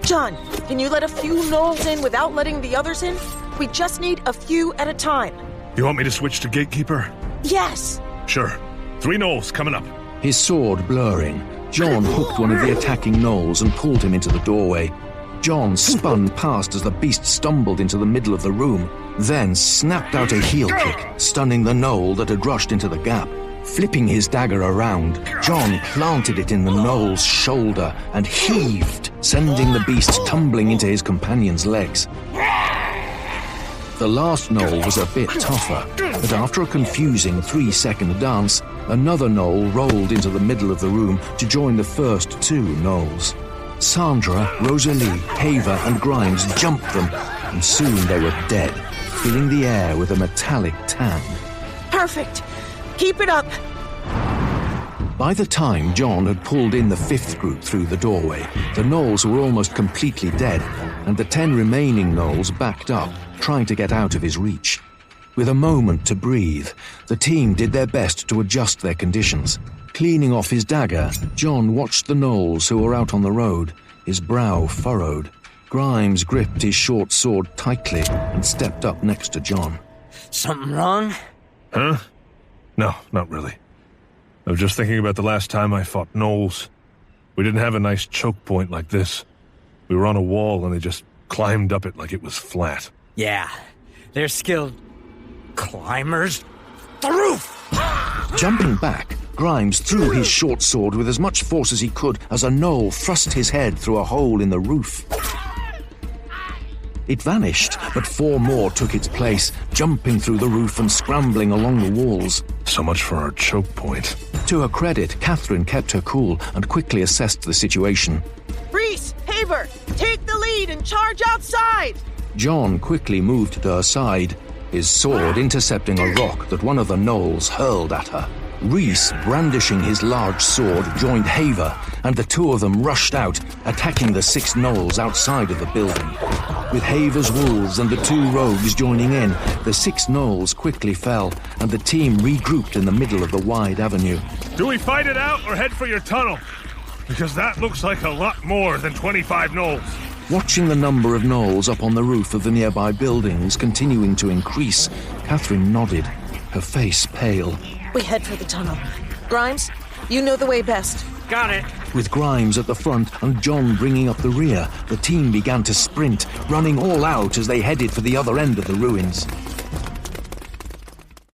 John, can you let a few gnolls in without letting the others in? We just need a few at a time. You want me to switch to gatekeeper? Yes. Sure. 3 gnolls coming up. His sword blurring, John hooked one of the attacking gnolls and pulled him into the doorway. John spun past as the beast stumbled into the middle of the room, then snapped out a heel kick, stunning the gnoll that had rushed into the gap. Flipping his dagger around, John planted it in the gnoll's shoulder and heaved, sending the beast tumbling into his companion's legs. The last gnoll was a bit tougher, but after a confusing 3-second dance, another gnoll rolled into the middle of the room to join the first 2 gnolls. Sandra, Rosalie, Haver, and Grimes jumped them, and soon they were dead, filling the air with a metallic tan. Perfect. Keep it up. By the time John had pulled in the 5th group through the doorway, the gnolls were almost completely dead, and the 10 remaining gnolls backed up, trying to get out of his reach. With a moment to breathe, the team did their best to adjust their conditions. Cleaning off his dagger, John watched the gnolls who were out on the road, his brow furrowed. Grimes gripped his short sword tightly and stepped up next to John. Something wrong? Huh? No, not really. I was just thinking about the last time I fought gnolls. We didn't have a nice choke point like this. We were on a wall and they just climbed up it like it was flat. Yeah, they're skilled climbers. The roof! Jumping back, Grimes threw his short sword with as much force as he could as a gnoll thrust his head through a hole in the roof. It vanished, but 4 more took its place, jumping through the roof and scrambling along the walls. So much for our choke point. To her credit, Catherine kept her cool and quickly assessed the situation. Reese, Haver, take the lead and charge outside! John quickly moved to her side, his sword intercepting a rock that one of the gnolls hurled at her. Reese, brandishing his large sword, joined Haver, and the 2 of them rushed out, attacking the 6 gnolls outside of the building. With Haver's wolves and the 2 rogues joining in, the 6 gnolls quickly fell, and the team regrouped in the middle of the wide avenue. Do we fight it out or head for your tunnel? Because that looks like a lot more than 25 gnolls. Watching the number of gnolls up on the roof of the nearby buildings continuing to increase, Catherine nodded, her face pale. We head for the tunnel. Grimes, you know the way best. Got it. With Grimes at the front and John bringing up the rear, the team began to sprint, running all out as they headed for the other end of the ruins.